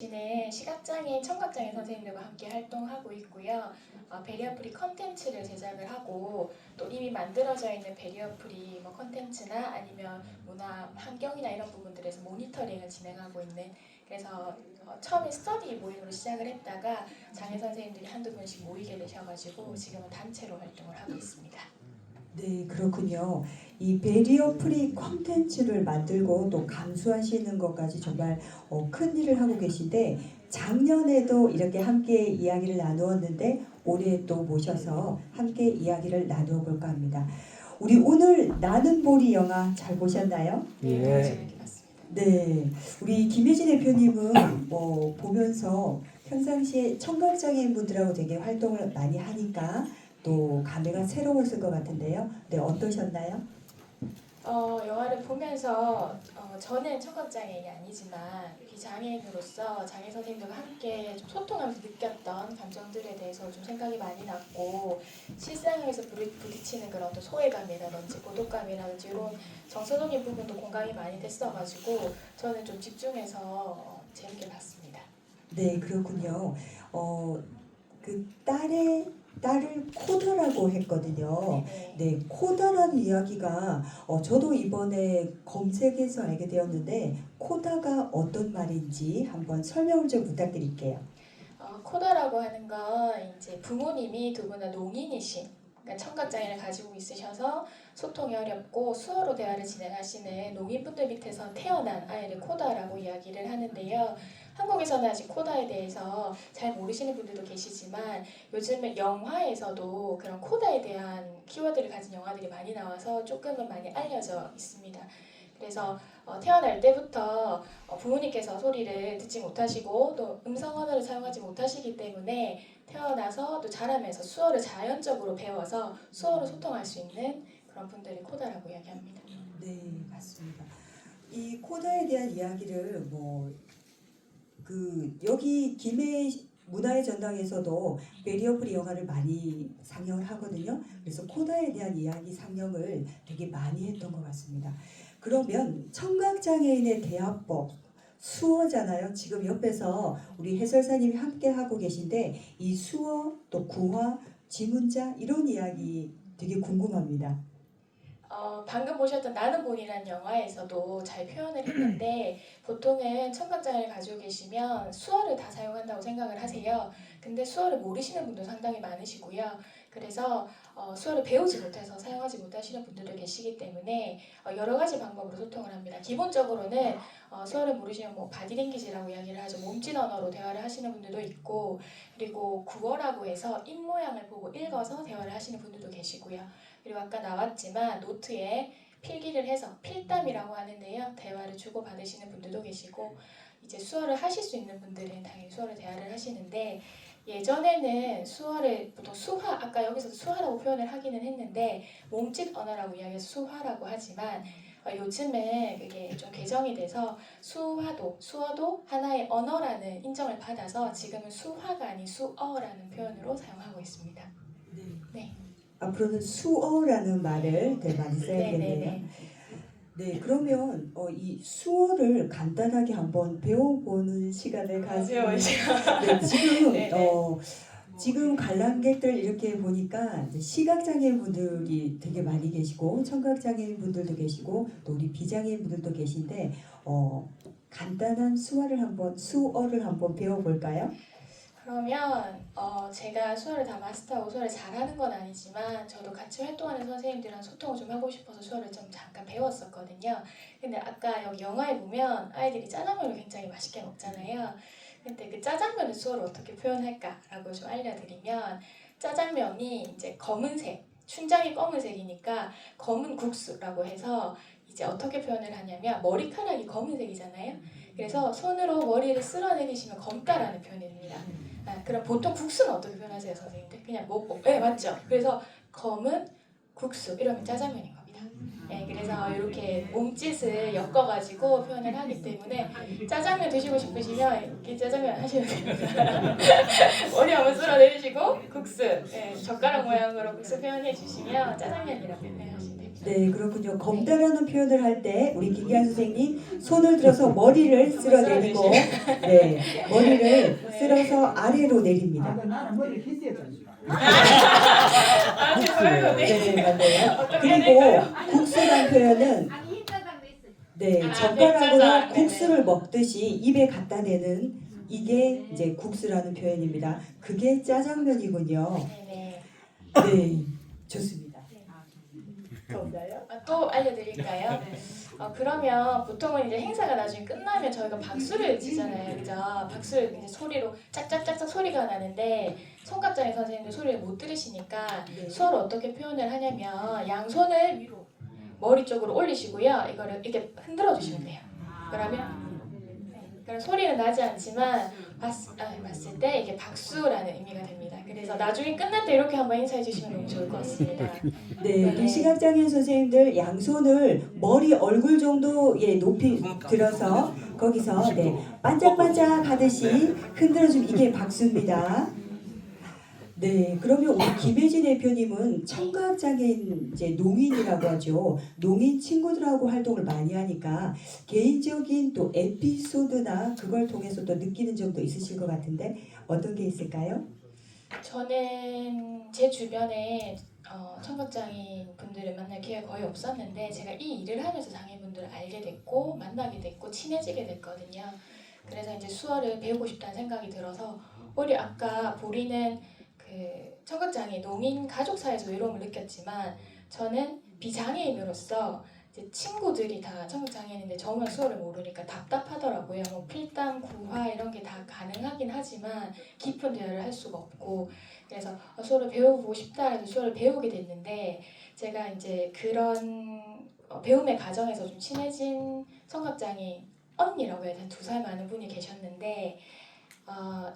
는 시각장애인, 청각장애인 선생님들과 함께 활동하고 있고요. 베리어프리 컨텐츠를 제작을 하고 또 이미 만들어져 있는 베리어프리 컨텐츠나 아니면 문화 환경이나 이런 부분들에서 모니터링을 진행하고 있는, 그래서 처음에 스터디 모임으로 시작을 했다가 장애 선생님들이 한두 분씩 모이게 되셔가지고 지금은 단체로 활동을 하고 있습니다. 네, 그렇군요. 이 베리어 프리 콘텐츠를 만들고 또 감수하시는 것까지 정말 큰 일을 하고 계신데, 작년에도 이렇게 함께 이야기를 나누었는데 올해 또 모셔서 함께 이야기를 나누어 볼까 합니다. 우리 오늘 나는 보리 영화 잘 보셨나요? 네, 재밌게 봤습니다. 네, 우리 김혜진 대표님은 보면서 평상시에 청각장애인 분들하고 되게 활동을 많이 하니까 또 감회가 새로웠을 것 같은데요. 네, 어떠셨나요? 영화를 보면서 저는 청각장애인이 아니지만 비장애인으로서 장애 선생님들과 함께 좀 소통하면서 느꼈던 감정들에 대해서 좀 생각이 많이 났고, 실생활에서 부딪히는 그런 어떤 소외감이라든지 고독감이라든지 이런 정서적인 부분도 공감이 많이 됐어가지고 저는 좀 집중해서 재밌게 봤습니다. 네, 그렇군요. 그 딸을 코더라고 했거든요. 네네. 네, 코다라는 이야기가 저도 이번에 검색해서 알게 되었는데, 코다가 어떤 말인지 한번 설명을 좀 부탁드릴게요. 코다라고 하는 건 이제 부모님이 두 분 다 농인이신, 그러니까 청각장애를 가지고 있으셔서 소통이 어렵고 수어로 대화를 진행하시는 농인분들 밑에서 태어난 아이를 코다라고 이야기를 하는데요. 한국에서는 아직 코다에 대해서 잘 모르시는 분들도 계시지만 요즘에 영화에서도 그런 코다에 대한 키워드를 가진 영화들이 많이 나와서 조금은 많이 알려져 있습니다. 그래서 태어날 때부터 부모님께서 소리를 듣지 못하시고 또 음성 언어를 사용하지 못하시기 때문에 태어나서 또 자라면서 수어를 자연적으로 배워서 수어로 소통할 수 있는 그런 분들이 코다라고 이야기합니다. 네, 맞습니다. 이 코다에 대한 이야기를 여기 김해 문화의 전당에서도 베리어프리 영화를 많이 상영을 하거든요. 그래서 코다에 대한 이야기 상영을 되게 많이 했던 것 같습니다. 그러면 청각장애인의 대화법 수어잖아요. 지금 옆에서 우리 해설사님이 함께 하고 계신데, 이 수어 또 구화, 지문자 이런 이야기 되게 궁금합니다. 방금 보셨던 나는 본이라는 영화에서도 잘 표현을 했는데 보통은 청각장애를 가지고 계시면 수어를 다 사용한다고 생각을 하세요. 근데 수어를 모르시는 분도 상당히 많으시고요. 그래서 수어를 배우지 못해서 사용하지 못하시는 분들도 계시기 때문에 여러 가지 방법으로 소통을 합니다. 기본적으로는 수어를 모르시면 바디랭귀지라고 이야기를 하죠. 몸짓 언어로 대화를 하시는 분들도 있고, 그리고 국어라고 해서 입 모양을 보고 읽어서 대화를 하시는 분들도 계시고요. 그리고 아까 나왔지만 노트에 필기를 해서 필담이라고 하는데요. 대화를 주고받으시는 분들도 계시고, 이제 수어를 하실 수 있는 분들은 당연히 수어로 대화를 하시는데, 예전에는 수어를 보통 수화, 아까 여기서도 수화라고 표현을 하기는 했는데 몸짓 언어라고 이야기해서 수화라고 하지만 요즘은 그게 좀 개정이 돼서 수어도 하나의 언어라는 인정을 받아서 지금은 수화가 아닌 수어라는 표현으로 사용하고 있습니다. 네. 앞으로는 수어라는 말을 더 많이 써야겠네요. 네네네. 네, 그러면 이 수어를 간단하게 한번 배워보는 시간을 가지고, 네, 지금 네네. 지금 관람객들 이렇게 보니까 이제 시각장애인 분들이 되게 많이 계시고 청각장애인 분들도 계시고 또 우리 비장애인 분들도 계신데, 간단한 수어를 한번 배워볼까요? 그러면 제가 수어를 다 마스터하고 수어를 잘하는 건 아니지만 저도 같이 활동하는 선생님들이랑 소통을 좀 하고 싶어서 수어를 좀 잠깐 배웠었거든요. 근데 아까 여기 영화에 보면 아이들이 짜장면을 굉장히 맛있게 먹잖아요. 근데 그 짜장면을 수어로 어떻게 표현할까라고 좀 알려드리면, 짜장면이 이제 검은색, 춘장이 검은색이니까 검은 국수라고 해서 이제 어떻게 표현을 하냐면 머리카락이 검은색이잖아요. 그래서 손으로 머리를 쓸어내리시면 검다라는 표현이 됩니다. 그럼 보통 국수는 어떻게 표현하세요, 선생님들? 그냥 네, 맞죠? 그래서 검은 국수 이러면 짜장면인 겁니다. 네, 그래서 이렇게 몸짓을 엮어가지고 표현을 하기 때문에 짜장면 드시고 싶으시면 이렇게 짜장면 하시면 됩니다. 머리 한번 쓸어내리시고 국수, 네, 젓가락 모양으로 국수 표현해 주시면 짜장면이라고 표현하시면 됩니다. 네, 그렇군요. 검다라는 표현을 할 때 우리 김기한 선생님 손을 들어서 머리를 쓸어내리고, 네, 머리를 쓸어서 아래로 내립니다. 나는 머리를 키스했잖아. 아, 죄송해요. 네. 네, 맞아요. 어떻게 그리고 될까요? 국수란 표현은 네, 아, 젓가락으로 백짜장. 국수를 먹듯이 입에 갖다 대는 이게 이제 국수라는 표현입니다. 그게 짜장면이군요. 네네. 네, 좋습니다. 또 알려드릴까요? 그러면 보통은 이제 행사가 나중에 끝나면 저희가 박수를 치잖아요, 그죠? 박수를 이제 소리로 짝짝짝짝 소리가 나는데 청각장애 선생님들 소리를 못 들으시니까 네. 수어를 어떻게 표현을 하냐면 양손을 위로 머리 쪽으로 올리시고요, 이거를 이렇게 흔들어 주시면 돼요. 그러면 그런 소리는 나지 않지만 봤을 때 이게 박수라는 의미가 됩니다. 그래서 나중에 끝날 때 이렇게 한번 인사해 주시면 너무 좋을 것 같습니다. 네, 우리 시각장애인 선생님들 양손을 머리 얼굴 정도의 높이 들어서 거기서 네, 반짝반짝 하듯이 흔들어주면 이게 박수입니다. 네, 그러면 우리 김혜진 대표님은 청각장애인 이제 농인이라고 하죠. 농인 친구들하고 활동을 많이 하니까 개인적인 또 에피소드나 그걸 통해서 또 느끼는 점도 있으실 것 같은데 어떤 게 있을까요? 저는 제 주변에 청각장애인 분들을 만날 기회가 거의 없었는데 제가 이 일을 하면서 장애인분들을 알게 됐고 만나게 됐고 친해지게 됐거든요. 그래서 이제 수어를 배우고 싶다는 생각이 들어서 우리 아까 보리는 그 청각장애 농인 가족사에서 외로움을 느꼈지만 저는 비장애인으로서 이제 친구들이 다 청각장애인인데 저만 수어를 모르니까 답답하더라고요. 뭐 필담, 구화 이런 게 다 가능하긴 하지만 깊은 대화를 할 수가 없고 그래서 수어를 배워보고 싶다 해서 수어를 배우게 됐는데 제가 이제 그런 배움의 과정에서 좀 친해진 청각장애인 언니라고 해야 되나 2살 많은 분이 계셨는데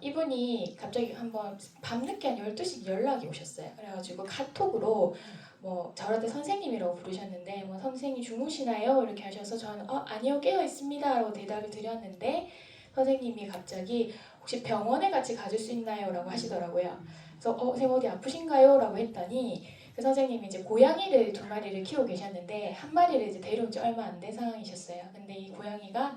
이분이 갑자기 한번 밤늦게 한 12시 연락이 오셨어요. 그래가지고 카톡으로 뭐 저한테 선생님이라고 부르셨는데 뭐 선생님 주무시나요? 이렇게 하셔서 저는 아니요 깨어 있습니다 라고 대답을 드렸는데 선생님이 갑자기 혹시 병원에 같이 가줄 수 있나요? 라고 하시더라고요. 그래서 선생님 어디 아프신가요? 라고 했더니 그 선생님이 이제 고양이를 2마리를 키우고 계셨는데 한 마리를 이제 데려온 지 얼마 안 된 상황이셨어요. 근데 이 고양이가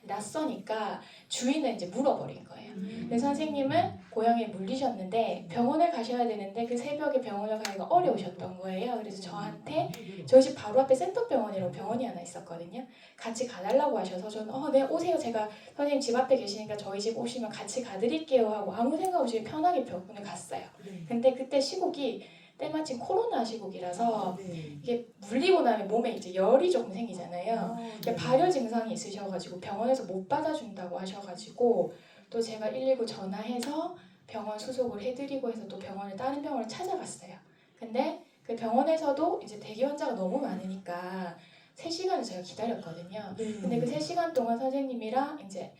낯서니까 주인을 이제 물어버린 거예요. 근데 선생님은 고양이에 물리셨는데 병원에 가셔야 되는데 그 새벽에 병원을 가기가 어려우셨던 거예요. 그래서 저한테 저희 집 바로 앞에 센터병원이라고 병원이 하나 있었거든요. 같이 가달라고 하셔서 저는 네 오세요. 제가 선생님 집 앞에 계시니까 저희 집 오시면 같이 가드릴게요 하고 아무 생각 없이 편하게 병원을 갔어요. 근데 그때 시국이 때마침 코로나 시국이라서 이게 물리고 나면 몸에 이제 열이 조금 생기잖아요. 발열 증상이 있으셔가지고 병원에서 못 받아준다고 하셔가지고 또 제가 119 전화해서 병원 수속을 해드리고 해서 또 다른 병원을 찾아갔어요. 근데 그 병원에서도 이제 대기 환자가 너무 많으니까 3시간을 제가 기다렸거든요. 근데 그 3시간 동안 선생님이랑 이제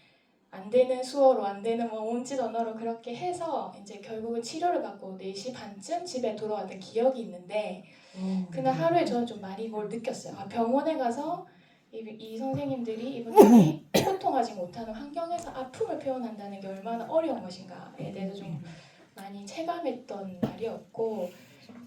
안 되는 수어로 안 되는 뭐 온짓 언어로 그렇게 해서 이제 결국은 치료를 받고 4시 반쯤 집에 돌아왔던 기억이 있는데 그날 하루에 저는 좀 많이 뭘 느꼈어요. 병원에 가서 이 선생님들이 이분들이 소통하지 못하는 환경에서 아픔을 표현한다는 게 얼마나 어려운 것인가에 대해서 좀 많이 체감했던 날이었고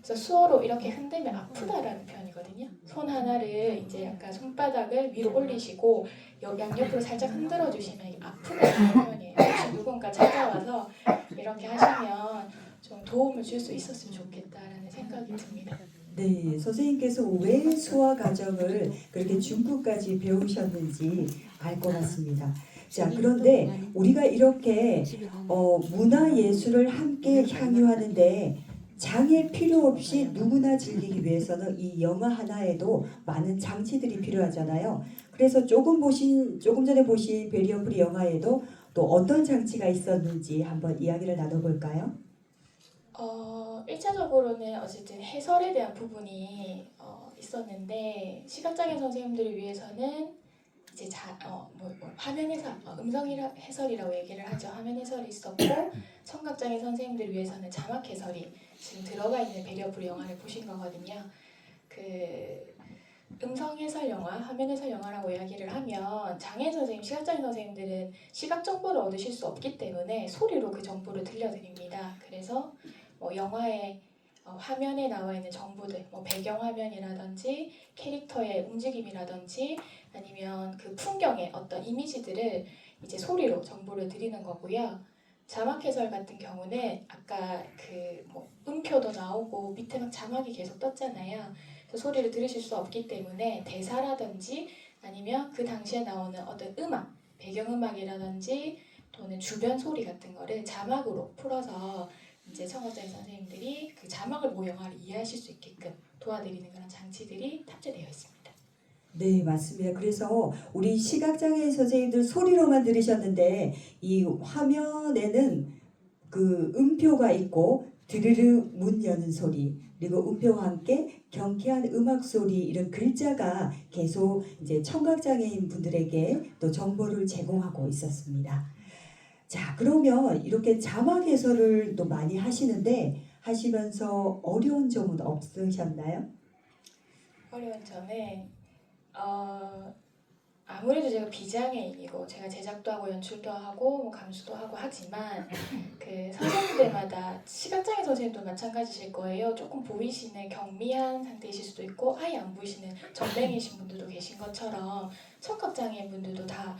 그래서 수어로 이렇게 흔들면 아프다라는 표현이거든요. 손 하나를 이제 약간 손바닥을 위로 올리시고 양옆으로 살짝 흔들어 주시면 이게 아프다라는 표현이에요. 혹시 누군가 찾아와서 이렇게 하시면 좀 도움을 줄 수 있었으면 좋겠다라는 생각이 듭니다. 네, 선생님께서 왜 수화 과정을 그렇게 중국까지 배우셨는지 알 것 같습니다. 자, 그런데 우리가 이렇게 문화 예술을 함께 향유하는데 장애 필요 없이 누구나 즐기기 위해서는 이 영화 하나에도 많은 장치들이 필요하잖아요. 그래서 조금 전에 보신 베리어 프리 영화에도 또 어떤 장치가 있었는지 한번 이야기를 나눠볼까요? 1차적으로는 어쨌든 해설에 대한 부분이 있었는데 시각장애 선생님들을 위해서는 이제 화면 해설, 해설이라고 얘기를 하죠. 화면 해설이 있었고 청각장애 선생님들을 위해서는 자막 해설이 지금 들어가 있는 베리어 프리 영화를 보신 거거든요. 그 음성 해설 영화, 화면 해설 영화라고 이야기를 하면 장애 선생님, 시각장애 선생님들은 시각 정보를 얻으실 수 없기 때문에 소리로 그 정보를 들려드립니다. 그래서 영화에 화면에 나와 있는 정보들, 뭐 배경화면이라든지 캐릭터의 움직임이라든지 아니면 그 풍경의 어떤 이미지들을 이제 소리로 정보를 드리는 거고요. 자막 해설 같은 경우는 아까 그 뭐 음표도 나오고 밑에 막 자막이 계속 떴잖아요. 그래서 소리를 들으실 수 없기 때문에 대사라든지 아니면 그 당시에 나오는 어떤 음악, 배경음악이라든지 또는 주변 소리 같은 거를 자막으로 풀어서 이제 청각장애 선생님들이 그 자막을 보고 영화를 이해하실 수 있게끔 도와드리는 그런 장치들이 탑재되어 있습니다. 네, 맞습니다. 그래서 우리 시각장애 선생님들 소리로만 들으셨는데 이 화면에는 그 음표가 있고 드르르 문 여는 소리 그리고 음표와 함께 경쾌한 음악 소리 이런 글자가 계속 이제 청각장애인 분들에게 또 정보를 제공하고 있었습니다. 자, 그러면 이렇게 자막 해설을 또 많이 하시는데 하시면서 어려운 점은 없으셨나요? 어려운 점은 아무래도 제가 비장애인이고 제가 제작도 하고 연출도 하고 뭐 감수도 하고 하지만 그 선생님들마다 시각장애 선생님도 마찬가지실 거예요. 조금 보이시는 경미한 상태이실 수도 있고 아예 안 보이시는 전맹이신 분들도 계신 것처럼 청각장애인 분들도 다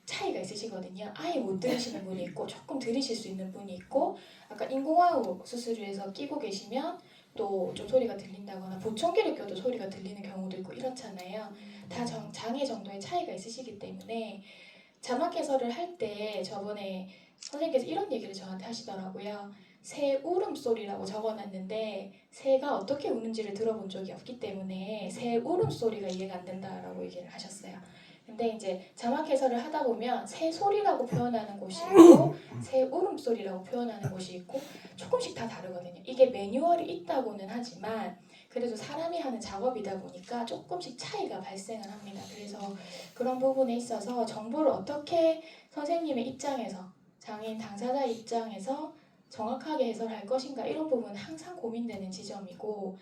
차이가 있으시거든요. 아예 못 들으시는 분이 있고 조금 들으실 수 있는 분이 있고 아까 인공화호 수술을 해서 끼고 계시면 또 좀 소리가 들린다거나 보청기를 껴도 소리가 들리는 경우도 있고 이렇잖아요. 다 장애 정도의 차이가 있으시기 때문에 자막 해설을 할 때 저번에 선생님께서 이런 얘기를 저한테 하시더라고요. 새 울음소리라고 적어놨는데 새가 어떻게 우는지를 들어본 적이 없기 때문에 새 울음소리가 이해가 안 된다라고 얘기를 하셨어요. 근데 이제 자막 해설을 하다 보면 새 소리라고 표현하는 곳이 있고 새 울음소리라고 표현하는 곳이 있고 조금씩 다 다르거든요. 이게 매뉴얼이 있다고는 하지만 그래도 사람이 하는 작업이다 보니까 조금씩 차이가 발생을 합니다. 그래서 그런 부분에 있어서 정보를 어떻게 선생님의 입장에서 장애인 당사자 입장에서 정확하게 해설할 것인가 이런 부분은 항상 고민되는 지점이고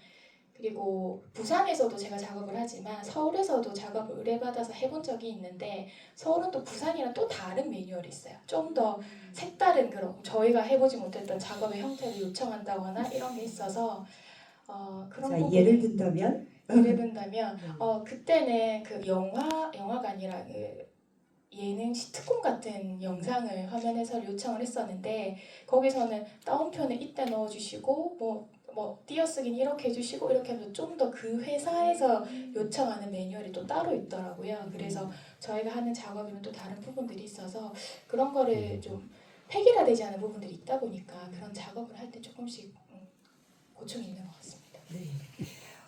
그리고 부산에서도 제가 작업을 하지만 서울에서도 작업을 의뢰받아서 해본 적이 있는데 서울은 또 부산이랑 또 다른 매뉴얼이 있어요. 좀 더 색다른 그런 저희가 해보지 못했던 작업의 형태를 요청한다거나 이런 게 있어서 그런 자, 부분이 예를 든다면 예를 든다면 그때는 그 영화가 아니라 그 예능 시트콤 같은 영상을 화면 해설 요청을 했었는데 거기서는 따옴표는 이때 넣어주시고 뭐 띄어쓰기는 이렇게 해주시고 이렇게 하면 좀 더 그 회사에서 요청하는 매뉴얼이 또 따로 있더라고요. 그래서 저희가 하는 작업이면 또 다른 부분들이 있어서 그런 거를 좀 획일화되지 않은 부분들이 있다 보니까 그런 작업을 할 때 조금씩 고충이 있는 것 같습니다. 네.